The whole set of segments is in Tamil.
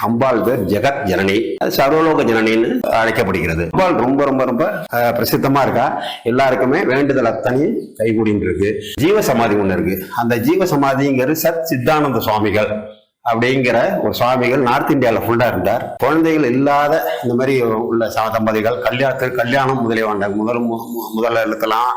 அம்பாள் பேர் ஜெகத் ஜனனி, அது சர்வலோக ஜனனின்னு அழைக்கப்படுகிறது. அம்பாள் ரொம்ப ரொம்ப ரொம்ப பிரசித்தமா இருக்கா. எல்லாருக்குமே வேண்டுதல் அத்தனையும் கைகூடின்னு இருக்கு. ஜீவ சமாதி ஒண்ணு இருக்கு. அந்த ஜீவ சமாதிங்கிறது சத் சித்தானந்த சுவாமிகள் அப்படிங்கிற ஒரு சுவாமிகள் நார்த் இந்தியாவில் ஃபுல்லா இருந்தார். குழந்தைகள் இல்லாத இந்த மாதிரி உள்ள தம்பதிகள் கல்யாணம் முதலிய முதலுக்கெல்லாம்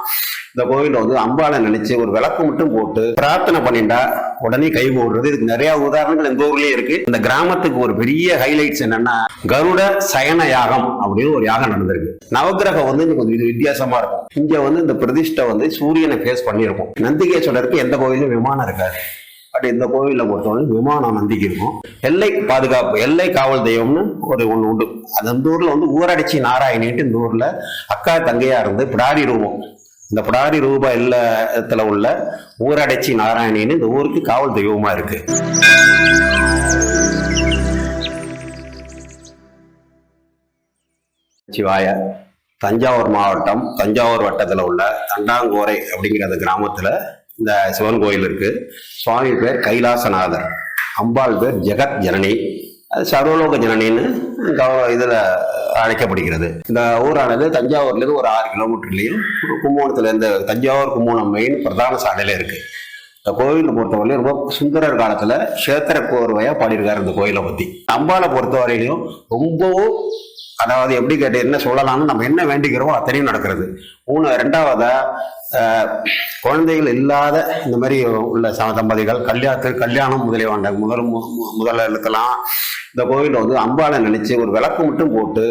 இந்த கோயில வந்து அம்பாளை நினைச்சு ஒரு விளக்கு மட்டும் போட்டு பிரார்த்தனை பண்ணிட்டா உடனே கை போடுறது. இதுக்கு நிறைய உதாரணங்கள் இந்த ஊர்லயே இருக்கு. இந்த கிராமத்துக்கு ஒரு பெரிய ஹைலைட்ஸ் என்னன்னா, கருட சயன யாகம் அப்படின்னு ஒரு யாகம் நடந்திருக்கு. நவகிரகம் வந்து கொஞ்சம் வித்தியாசமா இருக்கும். இங்க வந்து இந்த பிரதிஷ்டை வந்து சூரியனை ஃபேஸ் பண்ணியிருக்கும். நந்திகேஸ்வரருக்கு எந்த கோயிலும் விமானம் இருக்காது. பட் இந்த கோவில பொறுத்தவரை விமானம் நந்திக்கு இருக்கும். எல்லை பாதுகாப்பு, எல்லை காவல் தெய்வம்னு ஒண்ணு உண்டு. அது இந்த ஊர்ல வந்து ஊரடிச்சி நாராயணிட்டு இந்த ஊர்ல அக்கா தங்கையா இருந்து பிடாரி ரூபம், இந்த பிடாரி ரூபா இல்லத்துல உள்ள ஊரடைச்சி நாராயணின்னு இந்த ஊருக்கு காவல் தெய்வமா இருக்கு. சிவாய. தஞ்சாவூர் மாவட்டம் தஞ்சாவூர் வட்டத்துல உள்ள தண்டாங்கோரை அப்படிங்கிற அந்த கிராமத்துல இந்த சிவன் கோயில் இருக்கு. சுவாமி பேர் கைலாசநாதர், அம்பாள் பேர் ஜெகத் ஜனனி, அது சர்வலோக ஜனனின்னு இதுல அழைக்கப்படுகிறது. இந்த ஊரானது தஞ்சாவூர்ல இருந்து ஒரு 6 கிலோமீட்டர்லயும் கும்போணத்துல இருந்து தஞ்சாவூர் கும்போணம் மெயின் பிரதான சாலையில இருக்கு. இந்த கோயிலை பொறுத்தவரையிலும் ரொம்ப சுந்தரர் காலத்துல கஷேத்திர கோர்வையா பாடியிருக்காரு இந்த கோயிலை பத்தி. அம்பாளை பொறுத்தவரையிலும் ரொம்பவும், அதாவது எப்படி கேட்டு என்ன சொல்லலாம்னு நம்ம என்ன வேண்டிக்கிறோமோ அத்தனையும் நடக்கிறது. ரெண்டாவதா குழந்தைகள் இல்லாத இந்த மாதிரி உள்ள தம்பதிகள் கல்யாணம் முதலிய முதலுக்கெல்லாம் இந்த கோயில வந்து அம்பாளை நினைச்சு ஒரு விளக்கு மட்டும் போட்டு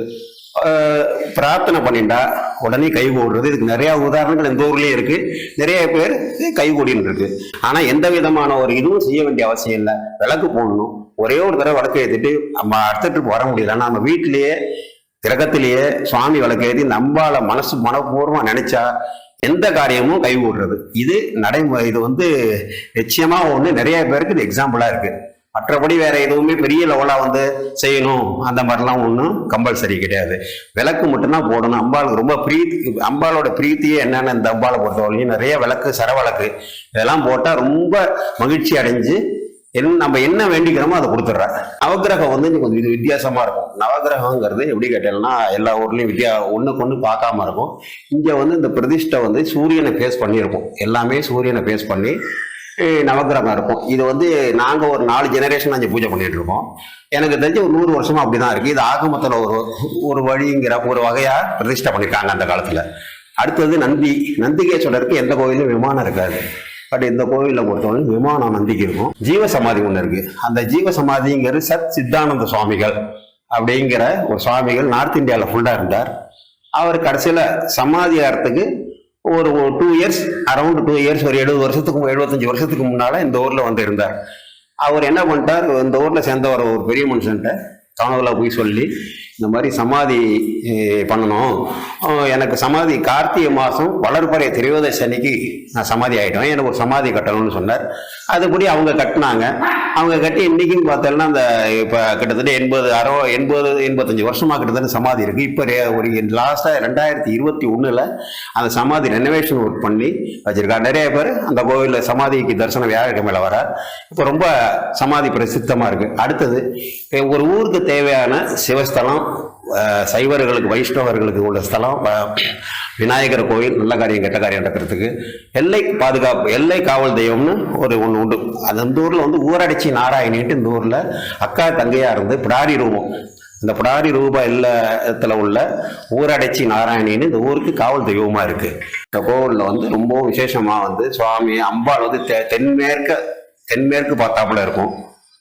பிரார்த்தனை பண்ணிட்டா உடனே கை போடுறது. இதுக்கு நிறைய உதாரணங்கள் இந்த ஊர்லயே இருக்கு. நிறைய பேர் கைகூடின்னு இருக்கு. ஆனா எந்த விதமான ஒரு இதுவும் செய்ய வேண்டிய அவசியம் இல்லை. விளக்கு போடணும், ஒரே ஒரு தடவை விளக்கு ஏற்றிட்டு நம்ம அடுத்த ட்ரிப் வர முடியல, நம்ம வீட்டிலேயே கிரகத்திலேயே சுவாமி விளக்கேற்றி இந்த அம்பாளை மனப்பூர்வமா நினைச்சா எந்த காரியமும் கைகூடுறது. இது நடைமுறை. இது வந்து நிச்சயமா ஒண்ணு நிறைய பேருக்கு இது எக்ஸாம்பிளா இருக்கு. மற்றபடி வேற எதுவுமே பெரிய லெவலா வந்து செய்யணும் அந்த மாதிரிலாம் ஒன்றும் கம்பல்சரி கிடையாது. விளக்கு மட்டும்தான் போடணும். அம்பாளுக்கு ரொம்ப அம்பாளோட பிரீத்தியே என்னன்னு இந்த அம்பாளை பொறுத்தவரைக்கும் நிறைய விளக்கு, சரவிளக்கு இதெல்லாம் போட்டா ரொம்ப மகிழ்ச்சி அடைஞ்சு நம்ம என்ன வேண்டிக்கிறோமோ அதை கொடுத்துட்ற. நவகிரகம் வந்து கொஞ்சம் இது வித்தியாசமா இருக்கும். நவகிரகங்கிறது எப்படி கேட்டேன்னா எல்லா ஊர்லயும் ஒண்ணுக்கு ஒண்ணு பார்க்காம இருக்கும். இங்க வந்து இந்த பிரதிஷ்டை வந்து சூரியனை ஃபேஸ் பண்ணியிருக்கும். எல்லாமே சூரியனை ஃபேஸ் பண்ணி நவகிரகம் இருக்கும். இது வந்து நாங்க ஒரு 4 ஜெனரேஷன் அங்கே பூஜை பண்ணிட்டு இருக்கோம். எனக்கு தெரிஞ்சு ஒரு 100 வருஷமா அப்படிதான் இருக்கு. இது ஆகமத்துல ஒரு வழிங்கிற ஒரு வகையா பிரதிஷ்டை பண்ணிருக்காங்க அந்த காலத்துல. அடுத்தது நந்திகேஸ்வரருக்கு எந்த கோயிலும் விமானம் இருக்காது. பட் இந்த கோவிலை பொறுத்தவரை விமானம் நந்திக்கு இருக்கும். ஜீவ சமாதி ஒண்ணு இருக்கு. அந்த ஜீவ சமாதிங்கிறது சத் சித்தானந்த சுவாமிகள் அப்படிங்கிற ஒரு சுவாமிகள் நார்த் இந்தியாவில் ஃபுல்லா இருந்தார். அவர் கடைசியில சமாதி ஆகிறதுக்கு ஒரு 2 இயர்ஸ், அரௌண்ட் 2 இயர்ஸ், ஒரு 75 வருஷத்துக்கு முன்னால இந்த ஊர்ல வந்து இருந்தார். அவர் என்ன பண்ணிட்டார், இந்த ஊர்ல சேர்ந்த ஒரு பெரிய மனுஷன்ட்ட கனவுல போய் சொல்லி இந்த மாதிரி சமாதி பண்ணணும், எனக்கு சமாதி கார்த்திகை மாதம் வளர்பறை திரையோதசி அன்னைக்கு நான் சமாதி ஆகிட்டேன், எனக்கு ஒரு சமாதி கட்டணும்னு சொன்னார். அதுபடி அவங்க கட்டினாங்க. அவங்க கட்டி இன்னைக்குன்னு பார்த்தோம்னா அந்த இப்போ கிட்டத்தட்ட 85 வருஷமா கிட்டத்தட்ட சமாதி இருக்கு. இப்போ ஒரு லாஸ்டா 2021 அந்த சமாதி ரெனோவேஷன் ஒர்க் பண்ணி வச்சிருக்காரு. நிறைய பேர் அந்த கோவிலில் சமாதிக்கு தரிசனம் வியாழக்கிழமையில வரார். இப்போ ரொம்ப சமாதி பிரசித்தமா இருக்கு. அடுத்தது ஒரு ஊருக்கு தேவையான சிவஸ்தலம், சைவர்களுக்கு வைஷ்ணவர்களுக்கு உள்ள ஸ்தலம், விநாயகர் கோயில், நல்ல காரியம் கெட்ட காரியம் நடக்கிறதுக்கு, எல்லை பாதுகாப்பு, எல்லை காவல் தெய்வம்னு ஒண்ணு உண்டு. அது இந்த ஊர்ல வந்து ஊரடிச்சி நாராயணிட்டு இந்த ஊர்ல அக்கா தங்கையா இருந்து பிடாரி ரூபம், இந்த பிடாரி ரூபா இல்லத்துல உள்ள ஊரடைச்சி நாராயணின்னு இந்த ஊருக்கு காவல் தெய்வமா இருக்கு. இந்த கோவில்ல வந்து ரொம்ப விசேஷமா வந்து சுவாமி அம்பாள் வந்து தென்மேற்கு பார்த்தாப்புல இருக்கும்.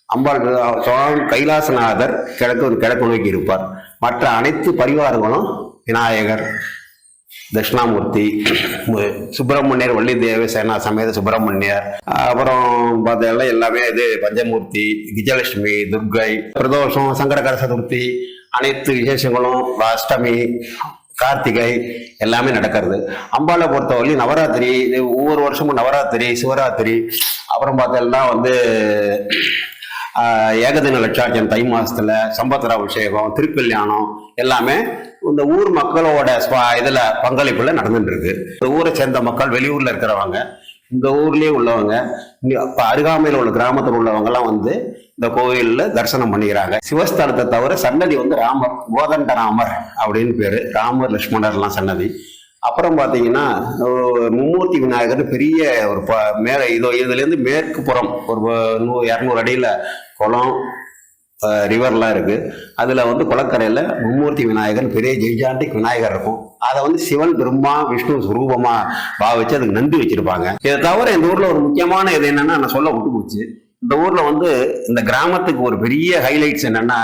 அம்பாள் சுவாமி கைலாசநாதர் கிழக்கு நோக்கி இருப்பார். மற்ற அனைத்து பரிவாரங்களும் விநாயகர், தட்சிணாமூர்த்தி, சுப்பிரமணியர், வள்ளி தேவசேனா சமேத சுப்பிரமணியர், அப்புறம் பார்த்தா எல்லாமே இது பஞ்சமூர்த்தி, விஜயலட்சுமி, துர்கை, பிரதோஷம், சங்கடகர சதுர்த்தி, அனைத்து விசேஷங்களும், அஷ்டமி, கார்த்திகை எல்லாமே நடக்கிறது. அம்பாளை பொறுத்தவரை நவராத்திரி, ஒவ்வொரு வருஷமும் நவராத்திரி, சிவராத்திரி, அப்புறம் பார்த்தா வந்து ஏகதின லட்சாட்சம் தை மாசத்துல, சம்பத்ரா அபிஷேகம், திருக்கல்யாணம் எல்லாமே இந்த ஊர் மக்களோட இதுல பங்களிப்புல நடந்துட்டு இருக்கு. இந்த ஊரை சேர்ந்த மக்கள், வெளியூர்ல இருக்கிறவங்க, இந்த ஊர்லயே உள்ளவங்க, அருகாமையில் உள்ள கிராமத்தில் உள்ளவங்க எல்லாம் வந்து இந்த கோயில்ல தரிசனம் பண்ணிக்கிறாங்க. சிவஸ்தலத்தை தவிர சன்னதி வந்து ராமர், கோதண்ட ராமர் அப்படின்னு பேரு, ராமர் லட்சுமணர்லாம் சன்னதி. அப்புறம் பார்த்தீங்கன்னா மும்மூர்த்தி விநாயகர் பெரிய ஒரு மேலே இதுலேருந்து மேற்கு புறம் ஒரு 200 அடியில் குளம் ரிவர்லாம் இருக்கு. அதுல வந்து குளக்கரையில மும்மூர்த்தி விநாயகர் பெரிய ஜெய்ஜாண்டிக் விநாயகர் இருக்கும். அதை வந்து சிவன், பிரம்மா, விஷ்ணு ரூபமா பாவிச்சு அதுக்கு நந்தி வச்சிருப்பாங்க. இதை தவிர இந்த ஊர்ல ஒரு முக்கியமான இது என்னன்னா, நான் சொல்ல விட்டு போச்சு, இந்த ஊர்ல வந்து இந்த கிராமத்துக்கு ஒரு பெரிய ஹைலைட்ஸ் என்னன்னா,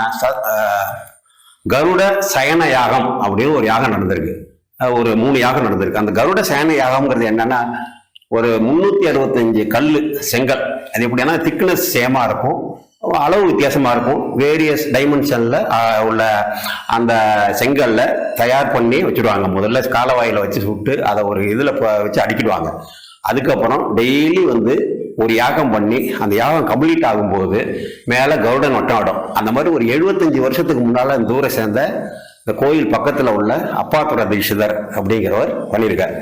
கருட சயன யாகம் அப்படின்னு ஒரு யாகம் நடந்திருக்கு. ஒரு 3 யாகம் நடந்திருக்கு. அந்த கருட சயன யாகம்ங்கிறது என்னன்னா, ஒரு 365 கல் செங்கல், அது எப்படின்னா திக்னஸ் சேமா இருக்கும், அளவு வித்தியாசமா இருக்கும். வேரியஸ் டைமென்ஷன்ல உள்ள அந்த செங்கல்ல தயார் பண்ணி வச்சுடுவாங்க. முதல்ல காலவாயில வச்சு சுட்டு அதை ஒரு இதுல வச்சு அடிக்கிடுவாங்க. அதுக்கப்புறம் டெய்லி வந்து ஒரு யாகம் பண்ணி அந்த யாகம் கம்ப்ளீட் ஆகும்போது மேல கருடன் வட்டம் ஆடும். அந்த மாதிரி ஒரு 75 வருஷத்துக்கு முன்னால இந்த ஊரை சேர்ந்த இந்த கோயில் பக்கத்துல உள்ள அப்பாத்துர தீட்சிதர் அப்படிங்கிறவர் பண்ணியிருக்கார்.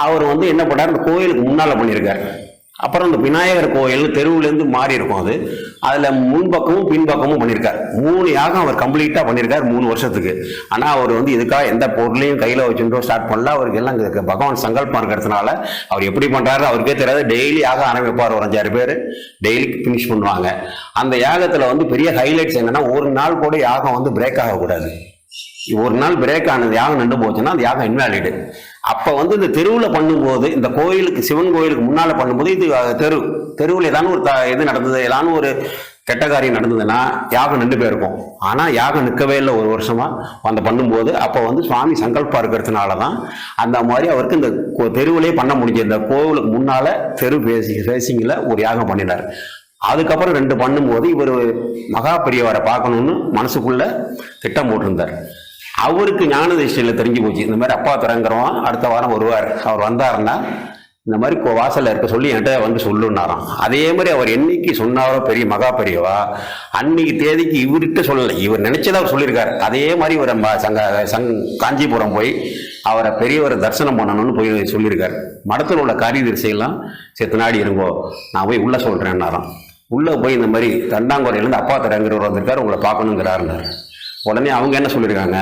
அவர் வந்து என்ன பண்ணார், இந்த கோயிலுக்கு முன்னால பண்ணியிருக்கார். அப்புறம் இந்த விநாயகர் கோயில் தெருவுலேருந்து மாறி இருக்கும். அதுல முன்பக்கமும் பின்பக்கமும் பண்ணியிருக்கார். 3 யாகம் அவர் கம்ப்ளீட்டா பண்ணியிருக்கார் 3 வருஷத்துக்கு. ஆனா அவர் வந்து இதுக்காக எந்த பொருளையும் கையில வச்சுட்டோ ஸ்டார்ட் பண்ணல. அவருக்கு எல்லாம் பகவான் சங்கல்பம் இருக்கிறதுனால அவர் எப்படி பண்றாரு அவருக்கே தெரியாது. டெய்லி யாகம் ஆரம்பிப்பார், ஒரு 5-6 பேர் டெய்லி பினிஷ் பண்ணுவாங்க. அந்த யாகத்துல வந்து பெரிய ஹைலைட்ஸ் என்னன்னா, ஒரு நாள் கூட யாகம் வந்து பிரேக் ஆகக்கூடாது. ஒரு நாள் பிரேக் ஆனது, யாகம் நின்று போச்சுன்னா அந்த யாகம் இன்வாலிடு. அப்ப வந்து இந்த தெருவில் பண்ணும்போது, இந்த கோயிலுக்கு சிவன் கோயிலுக்கு முன்னால பண்ணும்போது, இது தெருவில் ஏதான ஒரு இது நடந்தது, ஏதான ஒரு கெட்ட காரியம் நடந்ததுன்னா யாகம் நின்று போயிருக்கும். ஆனா யாகம் நிற்கவே இல்லை ஒரு வருஷமா அந்த பண்ணும்போது. அப்ப வந்து சுவாமி சங்கல்பா இருக்கிறதுனாலதான் அந்த மாதிரி அவருக்கு இந்த தெருவிலே பண்ண முடிஞ்சது. இந்த கோவிலுக்கு முன்னால தெரு பேசிங்கில் ஒரு யாகம் பண்ணினார். அதுக்கப்புறம் 2 பண்ணும்போது இவர் மகா பெரியவரை பார்க்கணும்னு மனசுக்குள்ள திட்டம் போட்டிருந்தார். அவருக்கு ஞான திசையில தெரிஞ்சு போச்சு, இந்த மாதிரி அப்பா திறங்கிறோம் அடுத்த வாரம் வருவார், அவர் வந்தாருன்னா இந்த மாதிரி வாசல்ல இருக்க சொல்லி என்கிட்ட வந்து சொல்லுன்னாராம். அதே மாதிரி அவர் என்னைக்கு சொன்னாரோ பெரிய மகா பெரியவா, அன்னைக்கு தேதிக்கு இவர்கிட்ட சொல்லலை, இவர் நினைச்சதை அவர் சொல்லியிருக்காரு. அதே மாதிரி இவர் காஞ்சிபுரம் போய் அவரை பெரியவரை தரிசனம் பண்ணணும்னு போய் சொல்லியிருக்காரு. மடத்தில் உள்ள காரிய திசையெல்லாம் சேர்த்து நாடி இருங்கோ, நான் போய் உள்ள சொல்றேன்னாராம். உள்ள போய் இந்த மாதிரி தண்டாங்குறையிலேருந்து அப்பா திறங்கிறவர் வந்திருக்காரு, உங்களை பார்க்கணுங்கிறாருன்னாரு. உடனே அவங்க என்ன சொல்லியிருக்காங்க,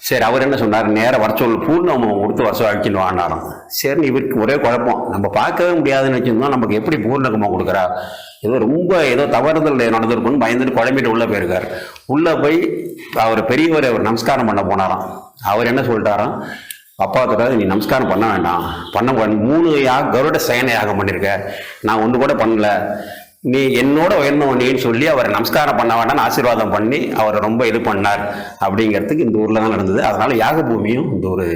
சரி அவர் என்ன சொன்னார், நேரம் வர சொல்லு, பூர்ணமம் கொடுத்து வருஷம் அழிச்சுன்னு வாங்கினாராம். சரின்னு இவருக்கு ஒரே குழப்பம், நம்ம பார்க்கவே முடியாதுன்னு வச்சிருந்தோம், நமக்கு எப்படி பூர்ணகமாக கொடுக்குறா, ஏதோ தவறுதல் நடந்திருக்குன்னு பயந்துட்டு குழம்பிட்டு உள்ள போயிருக்காரு. உள்ள போய் அவர் பெரியவரை அவர் நமஸ்காரம் பண்ண போனாராம். அவர் என்ன சொல்லிட்டாராம், அப்பா தொட்டாது, நீ நமஸ்காரம் பண்ண வேண்டாம், 3 கருட சயன யாகம் பண்ணியிருக்க, நான் ஒன்று கூட பண்ணல, நீ என்னோட உயர்ந்தவனின்னு சொல்லி அவரை நமஸ்காரம் பண்ண வேண்டாம்னு ஆசீர்வாதம் பண்ணி அவரை ரொம்ப இது பண்ணார் அப்படிங்கிறதுக்கு இந்த ஊர்ல தான் நடந்தது. அதனால யாக பூமியும் இந்த ஒரு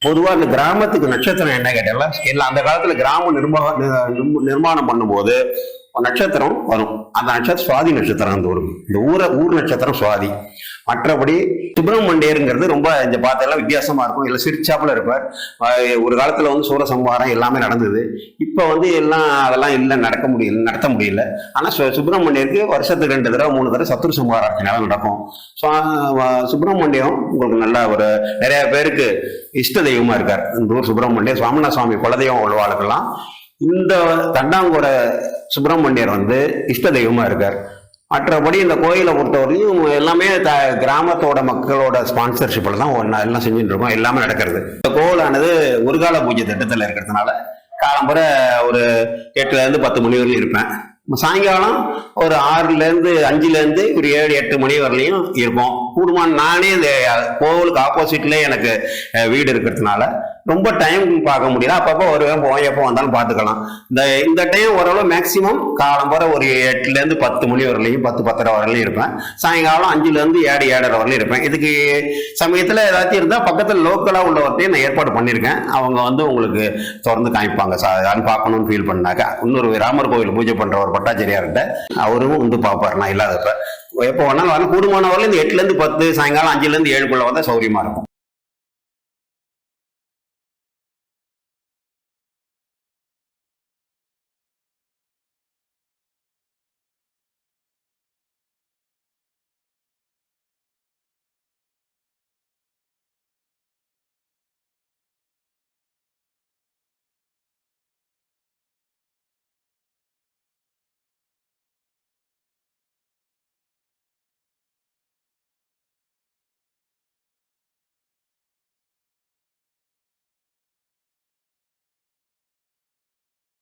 பொதுவாக இந்த கிராமத்துக்கு நட்சத்திரம் என்ன கேட்டாலும் எல்லாம் அந்த காலத்துல கிராமம் நிர்மாணம் பண்ணும்போது நட்சத்திரம் வரும். அந்த நட்சத்திரம் சுவாதி நட்சத்திரம். அந்த இந்த ஊர் நட்சத்திரம் சுவாதி. மற்றபடி சுப்பிரமணியருங்கிறது ரொம்ப இந்த பார்த்தெல்லாம் வித்தியாசமா இருக்கும், இல்லை சிரிச்சாப்புல இருப்பார். ஒரு காலத்துல வந்து சூரசம்ஹாரம் எல்லாமே நடந்தது. இப்ப வந்து அதெல்லாம் இல்லை, நடத்த முடியல. ஆனா சுப்பிரமணியருக்கு வருஷத்துக்கு 2 தடவை 3 தடவை சத்துரு சம்ஹாரம் நடக்கும். சுப்பிரமணியம் உங்களுக்கு நல்ல ஒரு நிறைய பேருக்கு இஷ்ட தெய்வமா இருக்கார். இந்த ஊர் சுப்பிரமணியர் சுவாமிநாத சுவாமி குலதெய்வம் உள்ளவாளுக்கெல்லாம் இந்த தண்டாங்கோட சுப்பிரமணியர் வந்து இஷ்ட தெய்வமா இருக்கார். மற்றபடி இந்த கோயிலை பொறுத்தவரையும் எல்லாமே கிராமத்தோட மக்களோட ஸ்பான்சர்ஷிப்ல தான் எல்லாம் செஞ்சுட்டு இருக்கோம், எல்லாமே நடக்கிறது. இந்த கோவிலானது ஒரு கால பூஜை திட்டத்தில் இருக்கிறதுனால காலம்புற ஒரு 8லேருந்து 10 மணி வரையும் இருப்பேன். சாயங்காலம் ஒரு 6லேருந்து 5லேருந்து ஒரு 7-8 மணி வரலையும் இருப்போம். கூடுமான நானே இந்த கோவிலுக்கு ஆப்போசிட்லேயே எனக்கு வீடு இருக்கிறதுனால ரொம்ப டைம் பார்க்க முடியல. அப்பப்போ வருவேன் போவேன், எப்போ வந்தாலும் பார்த்துக்கலாம். இந்த டைம் ஓரளவு மேக்சிமம் காலம்புற ஒரு 8லேருந்து 10 மணி வரலையும் 10-10:30 வரலையும் இருப்பேன். சாயங்காலம் 5லேருந்து 7-7:30 வரலையும் இருப்பேன். இதுக்கு சமயத்தில் ஏதாச்சும் இருந்தால் பக்கத்தில் லோக்கலாக உள்ளவர்கிட்டையும் நான் ஏற்பாடு பண்ணியிருக்கேன். அவங்க வந்து உங்களுக்கு தொடர்ந்து காமிப்பாங்க. யாரும் பார்க்கணும்னு ஃபீல் பண்ணாக்கா இன்னொரு ராமர் கோவில் பூஜை பண்ணுற ஒரு பட்டாச்சாரியார்கிட்ட அவரும் வந்து பார்ப்பார். நான் இல்லாதப்ப எப்போ வேணாலும் வரணும். கூடுமானவர்கள் இந்த 8லேருந்து 10, சாயங்காலம் 5லேருந்து 7க்குள்ள வந்தால் சௌரியமா இருக்கும்.